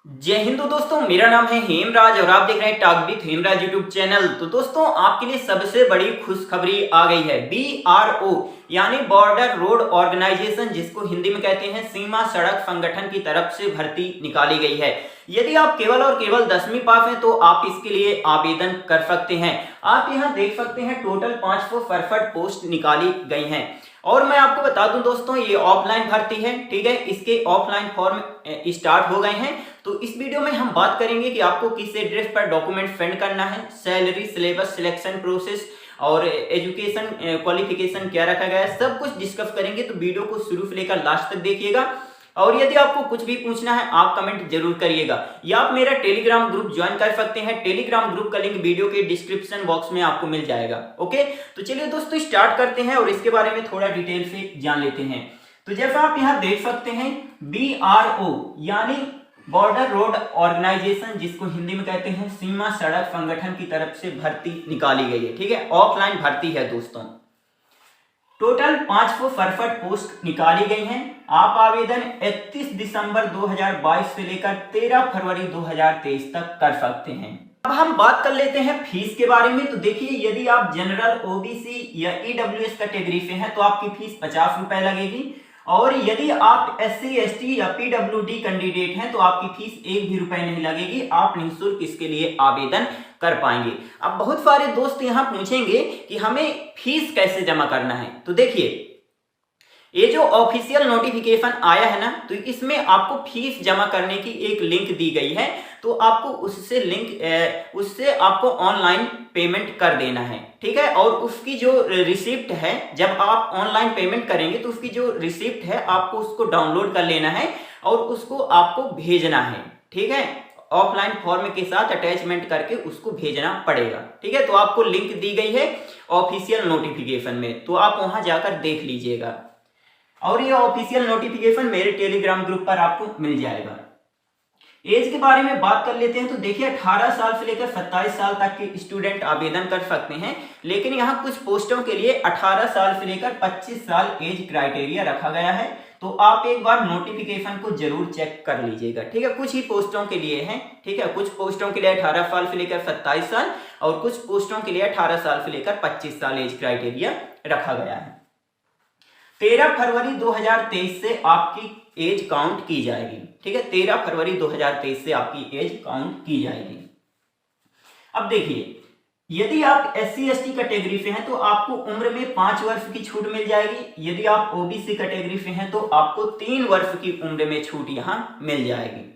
जय हिंदू दोस्तों, मेरा नाम है हेमराज और आप देख रहे हैं talk with Hemraj YouTube channel. तो दोस्तों, आपके लिए सबसे बड़ी खुशखबरी आ गई है। BRO यानी बॉर्डर रोड ऑर्गेनाइजेशन, जिसको हिंदी में कहते हैं सीमा सड़क संगठन की तरफ से भर्ती निकाली गई है। यदि आप केवल और केवल 10वीं पास हैं तो आप इसके लिए आवेदन कर सकते हैं। आप यहाँ देख सकते हैं टोटल 565 पोस्ट निकाली गई हैं। और मैं आपको बता दूं दोस्तों, ये ऑफलाइन भर्ती है, ठीक है। इसके ऑफलाइन फॉर्म स्टार्ट हो गए हैं। तो इस वीडियो में हम बात करेंगे कि आपको किस एड्रेस पर डॉक्यूमेंट सेंड करना है, सैलरी, सिलेबस, सिलेक्शन प्रोसेस और एजुकेशन क्वालिफिकेशन क्या रखा गया है, सब कुछ डिस्कस करेंगे। तो वीडियो को शुरू से लेकर लास्ट तक देखिएगा। और यदि आपको कुछ भी पूछना है आप कमेंट जरूर करिएगा, या आप मेरा टेलीग्राम ग्रुप ज्वाइन कर सकते हैं। टेलीग्राम ग्रुप का लिंक वीडियो के डिस्क्रिप्शन बॉक्स में आपको मिल जाएगा। ओके, तो चलिए दोस्तों स्टार्ट करते हैं और इसके बारे में थोड़ा डिटेल से जान लेते हैं। तो जैसा आप यहाँ देख सकते हैं, BRO यानी बॉर्डर रोड ऑर्गेनाइजेशन, जिसको हिंदी में कहते हैं सीमा सड़क संगठन की तरफ से भर्ती निकाली गई है, ठीक है। ऑफलाइन भर्ती है दोस्तों। टोटल 565 पोस्ट निकाली गई हैं। आप आवेदन 31 दिसंबर 2022 से लेकर 13 फरवरी 2023 तक कर सकते हैं। अब हम बात कर लेते हैं फीस के बारे में। तो देखिए, यदि आप जनरल, OBC या EWS कैटेगरी से हैं तो आपकी फीस 50 रुपए लगेगी। और यदि आप SC, ST या PWD कैंडिडेट हैं तो आपकी फीस 1 भी रुपए नहीं लगेगी। आप निःशुल्क इसके लिए आवेदन कर पाएंगे। अब बहुत सारे दोस्त यहाँ पूछेंगे कि हमें फीस कैसे जमा करना है। तो देखिए, ये जो ऑफिशियल नोटिफिकेशन आया है ना, तो इसमें आपको फीस जमा करने की एक लिंक दी गई है। तो आपको उससे आपको ऑनलाइन पेमेंट कर देना है, ठीक है। और उसकी जो रिसिप्ट है, जब आप ऑनलाइन पेमेंट करेंगे तो उसकी जो रिसिप्ट है आपको उसको डाउनलोड कर लेना है और उसको आपको भेजना है, ठीक है। ऑफलाइन फॉर्म के साथ अटैचमेंट करके उसको भेजना पड़ेगा, ठीक है। तो आपको लिंक दी गई है ऑफिशियल नोटिफिकेशन में, तो आप वहां जाकर देख लीजिएगा। और ये ऑफिशियल नोटिफिकेशन मेरे टेलीग्राम ग्रुप पर आपको मिल जाएगा। एज के बारे में बात कर लेते हैं। तो देखिए, 18 साल से लेकर 27 साल तक के स्टूडेंट आवेदन कर सकते हैं। लेकिन यहाँ कुछ पोस्टों के लिए 18 साल से लेकर 25 साल एज क्राइटेरिया रखा गया है। तो आप एक बार नोटिफिकेशन को जरूर चेक कर लीजिएगा, ठीक है। कुछ ही पोस्टों के लिए है, ठीक है। कुछ पोस्टों के लिए 18 साल से लेकर 27 साल और कुछ पोस्टों के लिए 18 साल से लेकर 25 साल एज क्राइटेरिया रखा गया है। 13 फरवरी 2023 से आपकी एज काउंट की जाएगी, ठीक है। 13 फरवरी 2023 से आपकी एज काउंट की जाएगी। अब देखिए, यदि आप SC, ST कैटेगरी से हैं तो आपको उम्र में 5 वर्ष की छूट मिल जाएगी। यदि आप OBC कैटेगरी से हैं तो आपको 3 वर्ष की उम्र में छूट यहां मिल जाएगी।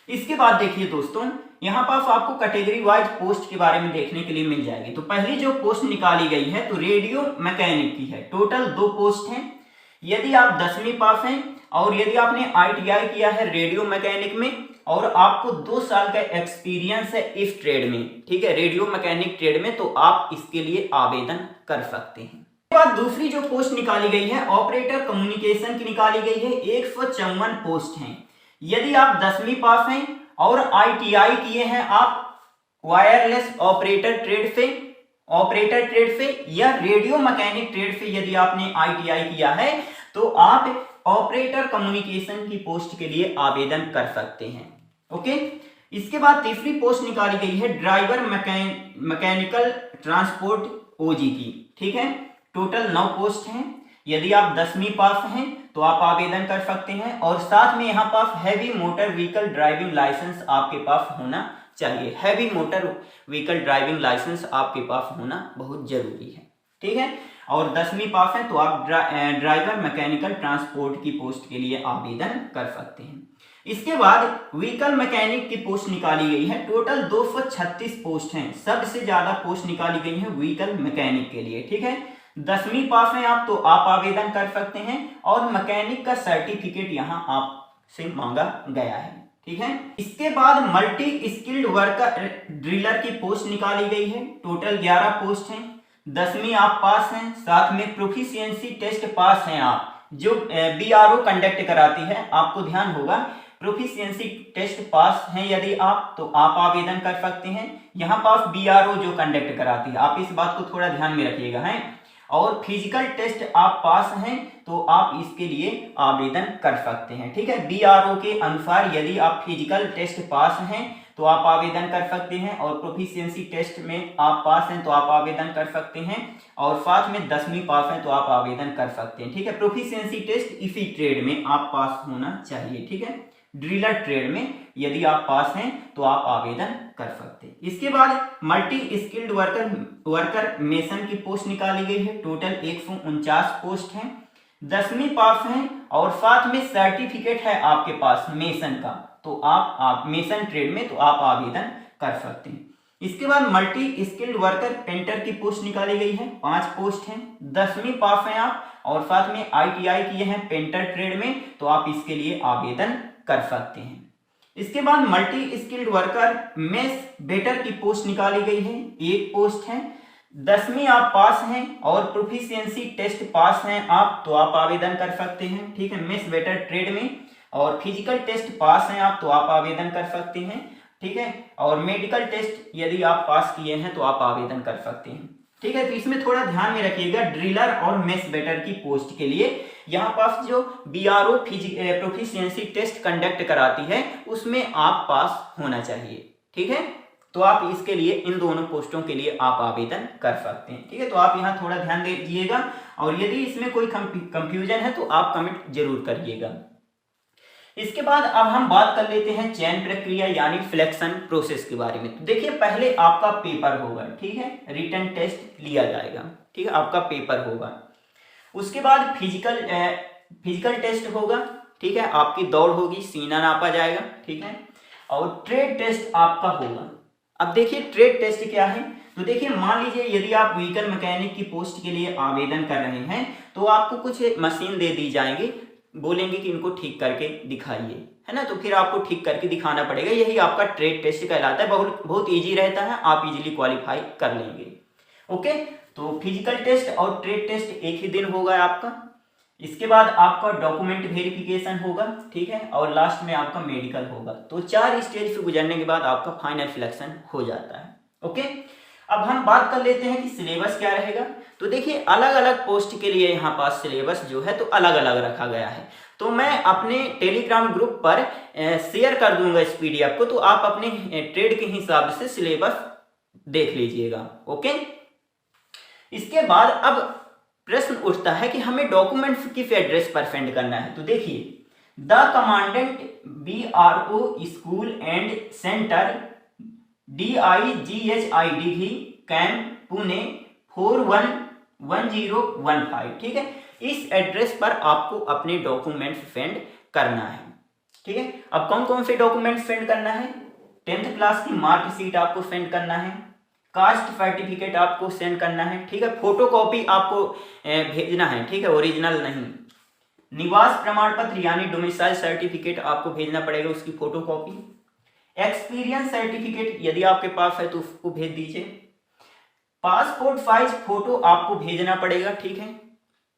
इसके बाद देखिए दोस्तों, यहाँ पास आपको कैटेगरी वाइज पोस्ट के बारे में देखने के लिए मिल जाएगी। तो पहली जो पोस्ट निकाली गई है तो रेडियो मैकेनिक की है। टोटल 2 पोस्ट हैं। यदि आप 10वीं पास हैं और यदि आपने ITI किया है रेडियो मैकेनिक में और आपको 2 साल का एक्सपीरियंस है इस ट्रेड में, ठीक है, रेडियो मैकेनिक ट्रेड में, तो आप इसके लिए आवेदन कर सकते हैं। इसके बाद दूसरी जो पोस्ट निकाली गई है ऑपरेटर कम्युनिकेशन की निकाली गई है। 154 पोस्ट हैं। यदि आप 10वीं पास हैं और ITI किए हैं आप वायरलेस ऑपरेटर ट्रेड से या रेडियो मैकेनिक ट्रेड से, यदि आपने ITI किया है तो आप ऑपरेटर कम्युनिकेशन की पोस्ट के लिए आवेदन कर सकते हैं। ओके, इसके बाद तीसरी पोस्ट निकाली गई है ड्राइवर मैकेनिकल ट्रांसपोर्ट OG की, ठीक है। टोटल 9 पोस्ट हैं। यदि आप 10वीं पास हैं तो आप आवेदन कर सकते हैं। और साथ में यहाँ पास heavy motor vehicle driving licence आपके पास होना चाहिए। Heavy motor vehicle driving licence आपके पास होना बहुत जरूरी है, ठीक है। और 10वीं पास है तो आप ड्राइवर मैकेनिकल ट्रांसपोर्ट की पोस्ट के लिए आवेदन कर सकते हैं। इसके बाद व्हीकल मैकेनिक की पोस्ट निकाली गई है। टोटल 236 पोस्ट हैं। सबसे ज्यादा पोस्ट निकाली गई है व्हीकल मैकेनिक के लिए, ठीक है। 10वीं पास हैं आप तो आप आवेदन कर सकते हैं और मैकेनिक का सर्टिफिकेट यहाँ आपसे मांगा गया है, ठीक है। इसके बाद मल्टी स्किल्ड वर्कर ड्रिलर की पोस्ट निकाली गई है। टोटल 11 पोस्ट हैं। 10वीं आप पास हैं, साथ में प्रोफिशिएंसी टेस्ट पास हैं आप, जो BRO कंडक्ट कराती है। आपको ध्यान होगा, प्रोफिशिएंसी टेस्ट पास हैं यदि आप तो आप आवेदन कर सकते हैं। यहाँ पास BRO जो कंडक्ट कराती है, आप इस बात को थोड़ा ध्यान में रखिएगा है। और फिजिकल टेस्ट आप पास हैं तो आप इसके लिए आवेदन कर सकते हैं। ठीक है, BRO के अनुसार यदि आप फिजिकल टेस्ट पास हैं तो आप आवेदन कर सकते हैं, और प्रोफिशिएंसी टेस्ट में आप पास हैं तो आप आवेदन कर सकते हैं, और साथ में 10वीं पास हैं तो आप आवेदन कर सकते हैं। ठीक है, प्रोफिशिएंसी टेस्ट इसी ट्रेड में आप पास होना चाहिए। ठीक है, ड्रिलर ट्रेड में यदि आप पास हैं तो आप आवेदन कर सकते हैं। इसके बाद मल्टी स्किल्ड वर्कर मेसन की पोस्ट निकाली गई है। टोटल 149 पोस्ट हैं। 10वीं पास हैं और साथ में सर्टिफिकेट है आपके पास मेसन का, तो आप मेसन ट्रेड में तो आप आवेदन कर सकते हैं। इसके बाद मल्टी स्किल्ड वर्कर पेंटर की पोस्ट निकाली गई है। 5 पोस्ट हैं। 10वीं पास हैं आप और साथ में ITI किए हैं पेंटर ट्रेड में, तो आप इसके लिए आवेदन कर सकते हैं। इसके बाद multi skilled worker mess better की पोस्ट निकाली गई है। 1 पोस्ट है। 10वीं आप पास हैं और प्रोफिशिएंसी टेस्ट पास हैं आप तो आप आवेदन कर सकते हैं। ठीक है, मेस बेटर ट्रेड में, और फिजिकल टेस्ट पास हैं आप तो आप आवेदन कर सकते हैं। ठीक है, और मेडिकल टेस्ट यदि आप पास किए हैं तो आप आवेदन कर सकते हैं। ठीक है, तो इसमें थोड़ा ध्यान में रखिएगा, ड्रिलर और मेस बेटर की पोस्ट के लिए यहाँ पास जो BRO प्रोफिशिएंसी टेस्ट कंडक्ट कराती है उसमें आप पास होना चाहिए। ठीक है, तो आप इसके लिए इन दोनों पोस्टों के लिए आप आवेदन कर सकते हैं। ठीक है, तो आप यहाँ थोड़ा ध्यान दीजिएगा, और यदि इसमें कोई कंफ्यूजन है तो आप कमेंट जरूर करिएगा। इसके बाद अब हम बात कर लेते हैं चयन प्रक्रिया यानी सिलेक्शन प्रोसेस के बारे में। तो देखिए, पहले आपका पेपर होगा। ठीक है, रिटन टेस्ट लिया जाएगा। ठीक है, आपका पेपर होगा। उसके बाद फिजिकल टेस्ट होगा। ठीक है, आपकी दौड़ होगी, सीना नापा जाएगा। ठीक है, और ट्रेड टेस्ट आपका होगा। अब देखिए ट्रेड टेस्ट क्या है। तो देखिए, मान लीजिए यदि आप व्हीकल मैकेनिक की पोस्ट के लिए आवेदन कर रहे हैं तो आपको कुछ मशीन दे दी जाएंगी, बोलेंगे कि इनको ठीक करके दिखाइए, है ना, तो फिर आपको ठीक करके दिखाना पड़ेगा। यही आपका ट्रेड टेस्ट कहलाता है। बहुत इजी रहता है, आप इजीली क्वालिफाई कर लेंगे। ओके, तो फिजिकल टेस्ट और ट्रेड टेस्ट एक ही दिन होगा आपका। इसके बाद आपका डॉक्यूमेंट वेरिफिकेशन होगा। ठीक है, और लास्ट में आपका मेडिकल होगा। तो 4 स्टेज से गुजरने के बाद आपका फाइनल सिलेक्शन हो जाता है। ओके, अब हम बात कर लेते हैं कि सिलेबस क्या रहेगा। तो देखिए, अलग अलग पोस्ट के लिए यहाँ पास सिलेबस जो है तो अलग अलग रखा गया है। तो मैं अपने टेलीग्राम ग्रुप पर शेयर कर दूंगा इस PDF को, तो आप अपने ट्रेड के हिसाब से सिलेबस देख लीजिएगा। ओके, इसके बाद अब प्रश्न उठता है कि हमें डॉक्यूमेंट्स किस एड्रेस पर सेंड करना है। तो देखिए, the commandant BRO school and centre DIGHIDV camp Pune 411015। ठीक है, इस एड्रेस पर आपको अपने डॉक्यूमेंट्स सेंड करना है। ठीक है, अब कौन कौन से डॉक्यूमेंट्स सेंड करना है। 10th क्लास की मार्कशीट आपको सेंड करना है। कास्ट सर्टिफिकेट आपको सेंड करना है। ठीक है, फोटोकॉपी आपको भेजना है। ठीक है, ओरिजिनल नहीं। निवास प्रमाण पत्र यानी डोमिसाइल सर्टिफिकेट आपको भेजना पड़ेगा, उसकी फोटोकॉपी। एक्सपीरियंस सर्टिफिकेट यदि आपके पास है तो उसको भेज दीजिए। पासपोर्ट साइज फोटो आपको भेजना पड़ेगा। ठीक है,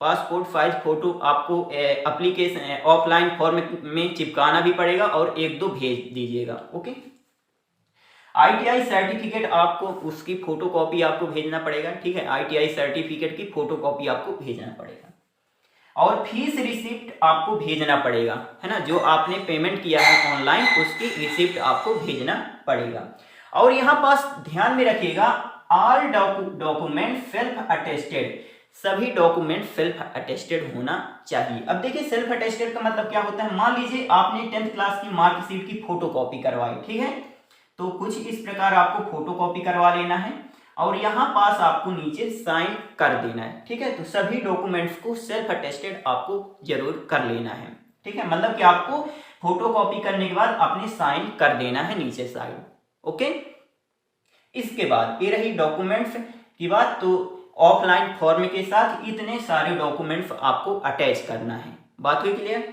पासपोर्ट साइज फोटो आपको एप्लीकेशन ऑफलाइन फॉर्म में चिपकाना भी पड़ेगा और 1-2 भेज दीजिएगा। ओके, ITI सर्टिफिकेट आपको उसकी फोटोकॉपी आपको भेजना पड़ेगा। ठीक है, ITI सर्टिफिकेट की फोटोकॉपी आपको भेजना पड़ेगा, और फीस रिसिप्ट आपको भेजना पड़ेगा, है ना, जो आपने पेमेंट किया है ऑनलाइन उसकी रिसिप्ट आपको भेजना पड़ेगा। और यहाँ पास ध्यान में रखिएगा, ऑल डॉक्यूमेंट सेल्फ अटेस्टेड, सभी डॉक्यूमेंट सेल्फ अटेस्टेड होना चाहिए। अब देखिए, सेल्फ अटेस्टेड का मतलब क्या होता है। मान लीजिए आपने 10th क्लास की मार्कशीट की फोटोकॉपी करवाई। ठीक है, तो कुछ इस प्रकार आपको फोटोकॉपी करवा लेना है और यहाँ पास आपको नीचे साइन कर देना है। ठीक है, तो सभी डॉक्यूमेंट्स को सेल्फ अटेस्टेड आपको जरूर कर लेना है। ठीक है, मतलब कि आपको फोटोकॉपी करने के बाद अपने साइन कर देना है नीचे साइड। ओके, इसके बाद ये रही डॉक्यूमेंट्स की बात। तो ऑफलाइन फॉर्म के साथ इतने सारे डॉक्यूमेंट्स आपको अटैच करना है। बात हुई क्लियर?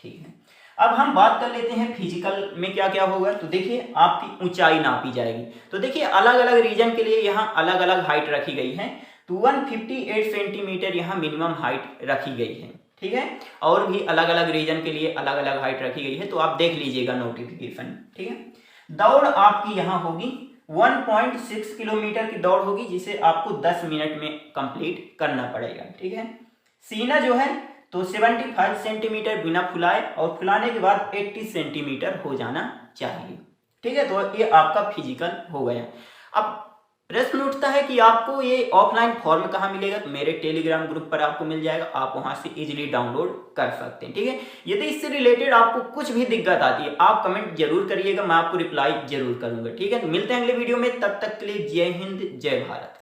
ठीक है, अब हम बात कर लेते हैं फिजिकल में क्या क्या होगा। तो देखिए, आपकी ऊंचाई नापी जाएगी। तो देखिए, अलग अलग रीजन के लिए यहाँ अलग अलग हाइट रखी गई है। तो 158 सेंटीमीटर यहाँ मिनिमम हाइट रखी गई है। ठीक है, और भी अलग अलग रीजन के लिए अलग अलग हाइट रखी गई है, तो आप देख लीजिएगा नोटिफिकेशन। ठीक है, दौड़ आपकी यहाँ होगी 1.6 किलोमीटर की दौड़ होगी जिसे आपको 10 मिनट में कंप्लीट करना पड़ेगा। ठीक है। सीना जो है तो 75 सेंटीमीटर बिना फुलाए और फुलाने के बाद 80 सेंटीमीटर हो जाना चाहिए। ठीक है, तो ये आपका फिजिकल हो गया। अब प्रश्न उठता है कि आपको ये ऑफलाइन फॉर्म कहाँ मिलेगा? तो मेरे टेलीग्राम ग्रुप पर आपको मिल जाएगा, आप वहां से इजीली डाउनलोड कर सकते हैं। ठीक है, यदि इससे रिलेटेड आपको कुछ भी दिक्कत आती है आप कमेंट जरूर करिएगा, मैं आपको रिप्लाई जरूर करूंगा। ठीक है, तो मिलते हैं अगले वीडियो में, तब तक के लिए जय हिंद जय भारत।